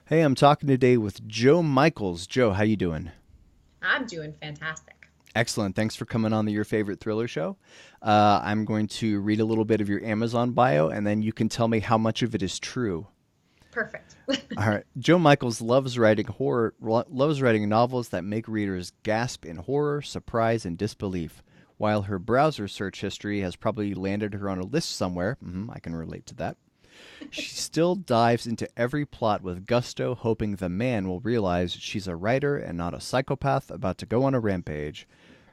Hey, I'm talking today with Joe Michaels. Joe, how you doing? I'm doing fantastic. Excellent. Thanks for coming on the Your Favorite Thriller show. I'm going to read a little bit of your Amazon bio, and then you can tell me how much of it is true. Perfect. All right. Joe Michaels loves writing novels that make readers gasp in horror, surprise, and disbelief. While her browser search history has probably landed her on a list somewhere, I can relate to that. She still dives into every plot with gusto, hoping the man will realize she's a writer and not a psychopath about to go on a rampage.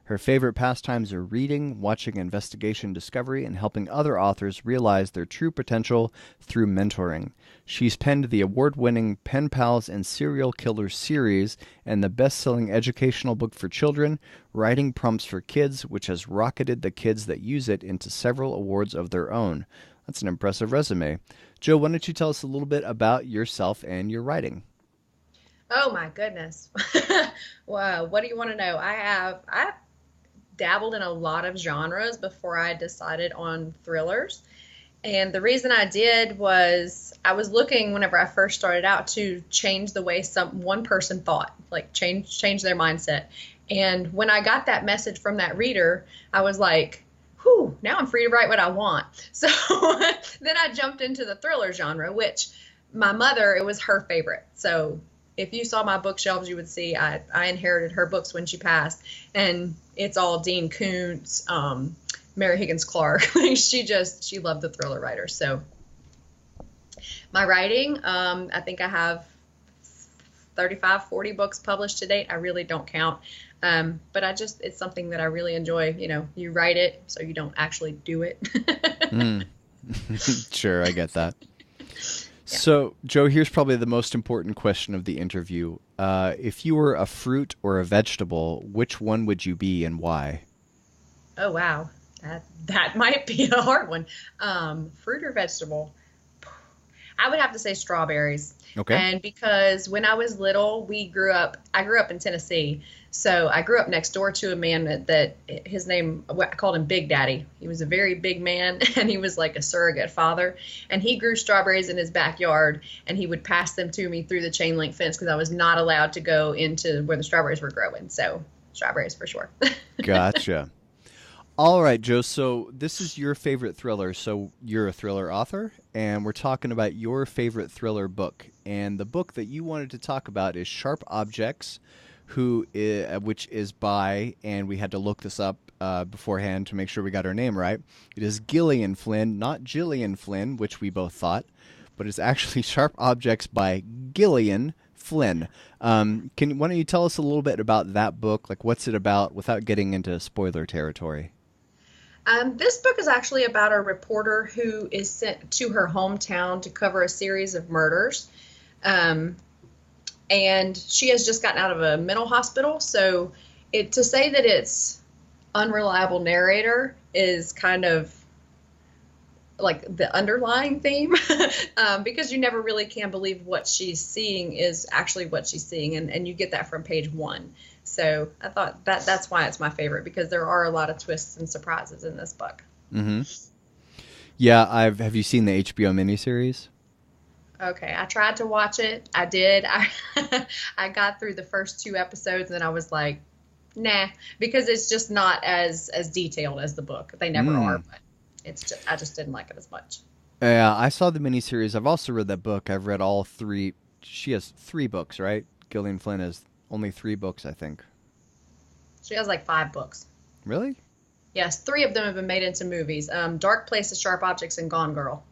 Her favorite pastimes are reading, watching investigation discovery, and helping other authors realize their true potential through mentoring. She's penned the award winning Pen Pals and Serial Killer series and the best selling educational book for children, Writing Prompts for Kids, which has rocketed the kids that use it into several awards of their own. That's an impressive resume. Joe, why don't you tell us a little bit about yourself and your writing? Oh my goodness. Wow, what do you want to know? I dabbled in a lot of genres before I decided on thrillers. And the reason I did was I was looking whenever I first started out to change the way some one person thought, like change their mindset. And when I got that message from that reader, I was like, whew, now I'm free to write what I want. So then I jumped into the thriller genre, which my mother, it was her favorite. So if you saw my bookshelves, you would see I inherited her books when she passed, and it's all Dean Koontz, Mary Higgins Clark. She loved the thriller writers. So my writing, I think I have 35, 40 books published to date. I really don't count. But it's something that I really enjoy. You know, you write it, so you don't actually do it. Mm. Sure, I get that. Yeah. So, Joe, here's probably the most important question of the interview. If you were a fruit or a vegetable, which one would you be and why? Oh, wow. That might be a hard one. Fruit or vegetable? I would have to say strawberries. Okay. And because when I was little, I grew up in Tennessee. So I grew up next door to a man that his name, I called him Big Daddy. He was a very big man and he was like a surrogate father. And he grew strawberries in his backyard and he would pass them to me through the chain link fence because I was not allowed to go into where the strawberries were growing. So strawberries for sure. Gotcha. All right, Joe. So, this is your favorite thriller. So, you're a thriller author, and we're talking about your favorite thriller book. And the book that you wanted to talk about is Sharp Objects, which is by, and we had to look this up beforehand to make sure we got her name right. It is Gillian Flynn, not Gillian Flynn, which we both thought, but it's actually Sharp Objects by Gillian Flynn. Why don't you tell us a little bit about that book? Like, what's it about, without getting into spoiler territory? This book is actually about a reporter who is sent to her hometown to cover a series of murders. Um, and she has just gotten out of a mental hospital. So to say that it's unreliable narrator is kind of like the underlying theme, because you never really can believe what she's seeing is actually what she's seeing, and you get that from page one. So I thought that's why it's my favorite, because there are a lot of twists and surprises in this book. Mm-hmm. Yeah, have you seen the HBO miniseries? Okay, I tried to watch it. I did. I got through the first two episodes and I was like, nah, because it's just not as detailed as the book. They never are, Mm. but I just didn't like it as much. Yeah, I saw the miniseries. I've also read that book. I've read all three. She has three books, right? Gillian Flynn has only three books, I think. She has like five books. Really? Yes, three of them have been made into movies. Dark Places, Sharp Objects, and Gone Girl.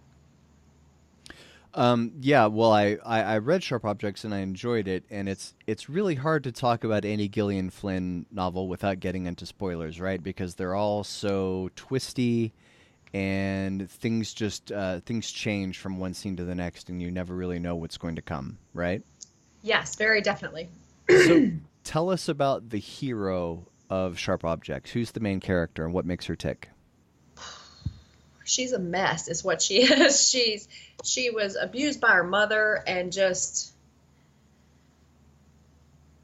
Yeah, well, I read Sharp Objects and I enjoyed it, and it's really hard to talk about any Gillian Flynn novel without getting into spoilers, right? Because they're all so twisty, and things change from one scene to the next, and you never really know what's going to come, right? Yes, very definitely. So tell us about the hero of Sharp Objects. Who's the main character and what makes her tick? She's a mess, is what she is. She was abused by her mother and just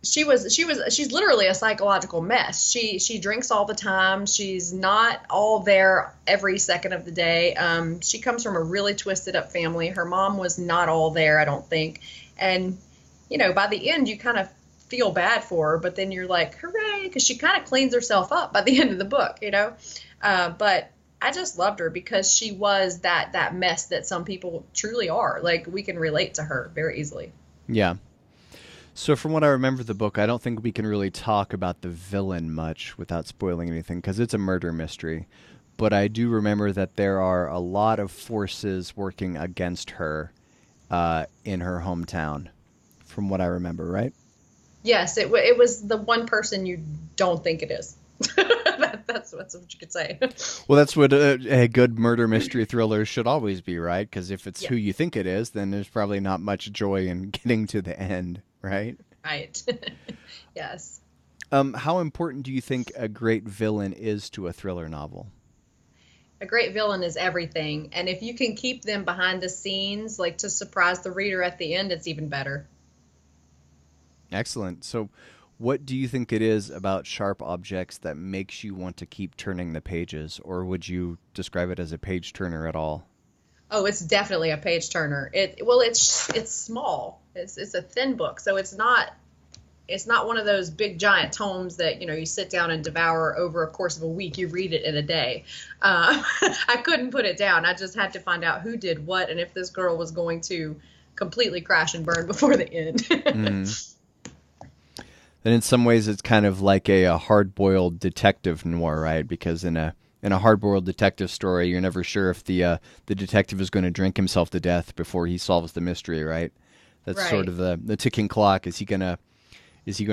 she's literally a psychological mess. She drinks all the time. She's not all there every second of the day. She comes from a really twisted up family. Her mom was not all there, I don't think. And by the end, you kind of feel bad for her, but then you're like, hooray, because she kind of cleans herself up by the end of the book. But I just loved her because she was that mess that some people truly are. Like, we can relate to her very easily. Yeah. So from what I remember of the book, I don't think we can really talk about the villain much without spoiling anything because it's a murder mystery. But I do remember that there are a lot of forces working against her in her hometown, from what I remember, right? Yes, it was the one person you don't think it is. That's what you could say. Well, that's what a good murder mystery thriller should always be, right? Because if it's Yeah, who you think it is, then there's probably not much joy in getting to the end, right? right. Yes. How important do you think a great villain is to a thriller novel? A great villain is everything. And if you can keep them behind the scenes, like to surprise the reader at the end, it's even better. Excellent. So, what do you think it is about Sharp Objects that makes you want to keep turning the pages, or would you describe it as a page turner at all? Oh, it's definitely a page turner. It's small. It's a thin book, so it's not one of those big giant tomes that you sit down and devour over a course of a week. You read it in a day. I couldn't put it down. I just had to find out who did what and if this girl was going to completely crash and burn before the end. Mm. And in some ways, it's kind of like a hard-boiled detective noir, right? Because in a hard-boiled detective story, you're never sure if the detective is going to drink himself to death before he solves the mystery, right? That's Right. sort of the ticking clock. Is he gonna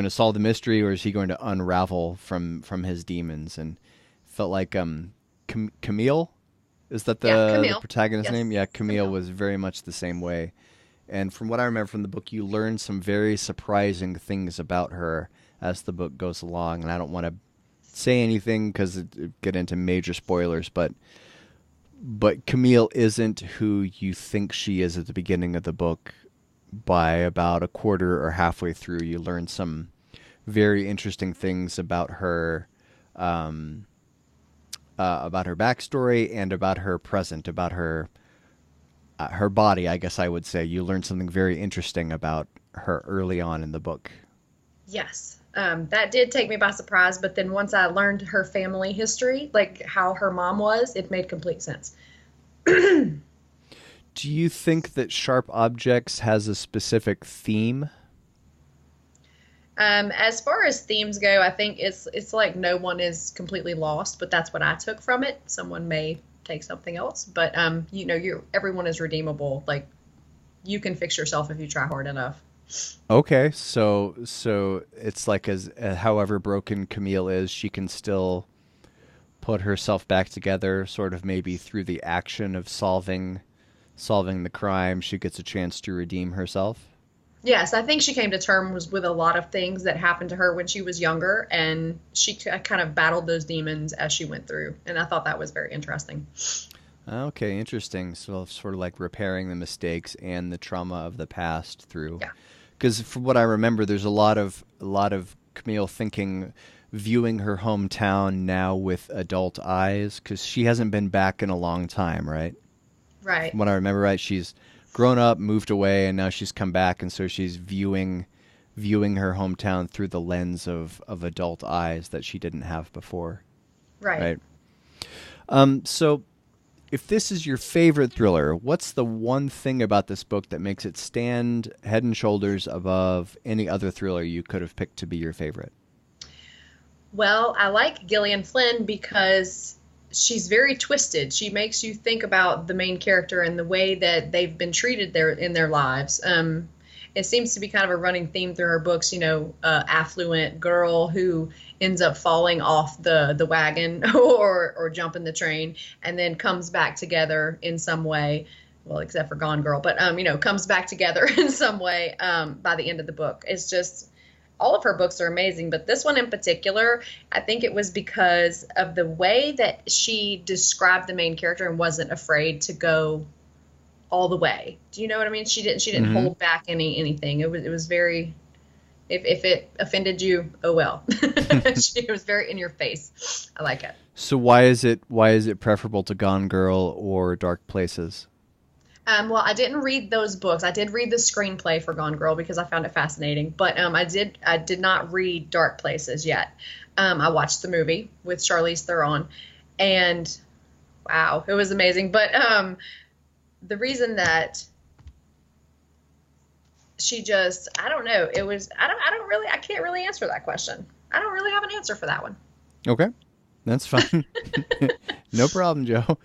solve the mystery, or is he going to unravel from his demons? And felt like Camille, is that Yeah, the Camille. protagonist's name? Yes, Yeah, Camille Camille. was very much the same way. And from what I remember from the book, you learn some very surprising things about her as the book goes along. And I don't want to say anything because it get into major spoilers, but Camille isn't who you think she is at the beginning of the book. By about a quarter or halfway through, you learn some very interesting things about her backstory and about her present, about her body. I guess I would say you learn something very interesting about her early on in the book. Yes. That did take me by surprise, but then once I learned her family history, like how her mom was, it made complete sense. Do you think that Sharp Objects has a specific theme? As far as themes go, I think it's like no one is completely lost, but that's what I took from it. Someone may take something else, but everyone is redeemable. Like, you can fix yourself if you try hard enough. Okay, so it's like as however broken Camille is, she can still put herself back together, sort of maybe through the action of solving the crime. She gets a chance to redeem herself. Yes, I think she came to terms with a lot of things that happened to her when she was younger, and she kind of battled those demons as she went through. And I thought that was very interesting. Okay, interesting. So sort of like repairing the mistakes and the trauma of the past through. Yeah. Because from what I remember, there's a lot of Camille thinking, viewing her hometown now with adult eyes, because she hasn't been back in a long time, right? Right. From what I remember, right, she's grown up, moved away, and now she's come back, and so she's viewing her hometown through the lens of adult eyes that she didn't have before, Right. right? So if this is your favorite thriller, what's the one thing about this book that makes it stand head and shoulders above any other thriller you could have picked to be your favorite? Well, I like Gillian Flynn because she's very twisted. She makes you think about the main character and the way that they've been treated in their lives. It seems to be kind of a running theme through her books, affluent girl who ends up falling off the wagon or jumping the train and then comes back together in some way. Well, except for Gone Girl, but comes back together in some way by the end of the book. It's just all of her books are amazing, but this one in particular, I think it was because of the way that she described the main character and wasn't afraid to go all the way. Do you know what I mean? She didn't Mm-hmm. hold back anything. It was very, if it offended you, oh well. She was very in your face. I like it. So why is it preferable to Gone Girl or Dark Places? Well, I didn't read those books. I did read the screenplay for Gone Girl because I found it fascinating. But I did not read Dark Places yet. I watched the movie with Charlize Theron, and wow, it was amazing. But the reason that she just, I don't know, it was, I can't really answer that question. I don't really have an answer for that one. Okay. That's fine. No problem, Joe.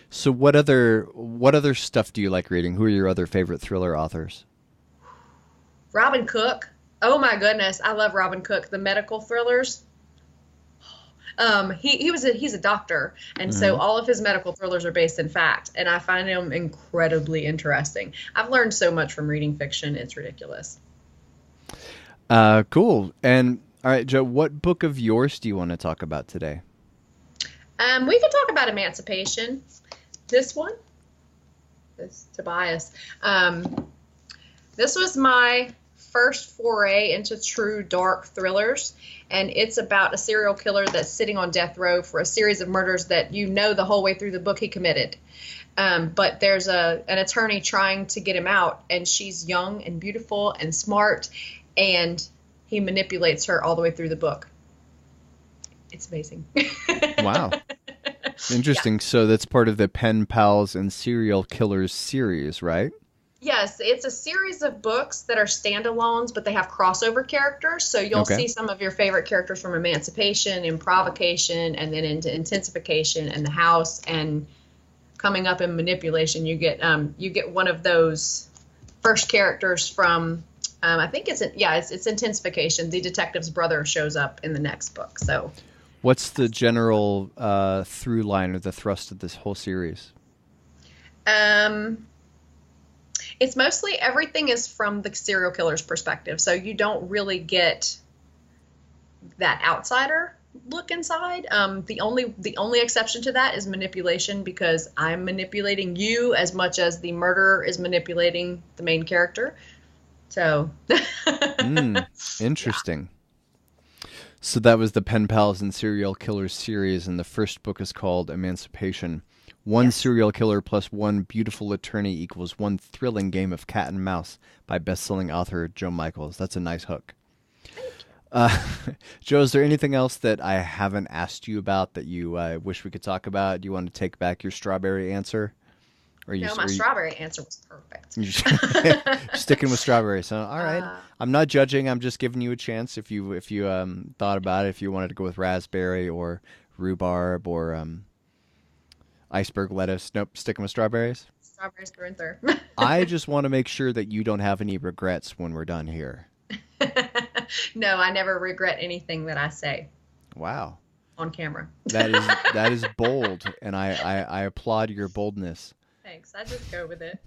So what other stuff do you like reading? Who are your other favorite thriller authors? Robin Cook. Oh my goodness, I love Robin Cook. The medical thrillers. He's a doctor, and so Hmm. all of his medical thrillers are based in fact, and I find him incredibly interesting. I've learned so much from reading fiction; it's ridiculous. Cool. And all right, Joe, what book of yours do you want to talk about today? We could talk about emancipation. This one, this Tobias. This was my first foray into true dark thrillers, and it's about a serial killer that's sitting on death row for a series of murders that you know the whole way through the book he committed. But there's an attorney trying to get him out, and she's young and beautiful and smart, and he manipulates her all the way through the book. It's amazing. Wow. Yeah. Interesting. So that's part of the Pen Pals and Serial Killers series, right? Yes, it's a series of books that are standalones, but they have crossover characters. So you'll Okay. see some of your favorite characters from Emancipation, Improvocation, and then into Intensification and The House, and coming up in Manipulation, you get one of those first characters from I think it's Intensification. The detective's brother shows up in the next book. So What's the general through line or the thrust of this whole series? um, it's mostly everything is from the serial killer's perspective. So you don't really get that outsider look inside. The only exception to that is manipulation because I'm manipulating you as much as the murderer is manipulating the main character. So Hmm. yeah, Interesting. So that was the Pen Pals and Serial Killers series, and the first book is called Emancipation. One yes. serial killer plus one beautiful attorney equals one thrilling game of cat and mouse by best-selling author Joe Michaels. That's a nice hook. Uh, Joe, is there anything else that I haven't asked you about that you wish we could talk about? Do you want to take back your strawberry answer? Or you, No, my or you, strawberry answer was perfect. you sticking with strawberries? Huh? All right. uh, I'm not judging. I'm just giving you a chance if you thought about it. If you wanted to go with raspberry or rhubarb or iceberg lettuce. Nope. Sticking with strawberries. Strawberries through and through. I just want to make sure that you don't have any regrets when we're done here. No, I never regret anything that I say Wow. on camera. That is bold, and I applaud your boldness. Thanks. I just go with it.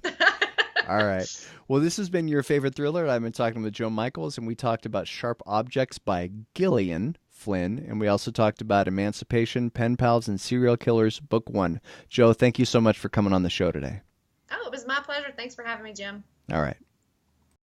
All right. Well, this has been your favorite thriller. I've been talking with Joe Michaels, and we talked about Sharp Objects by Gillian Flynn, and we also talked about Emancipation, Pen Pals, and Serial Killers, Book One. Joe, thank you so much for coming on the show today. Oh, it was my pleasure. Thanks for having me, Jim. All right.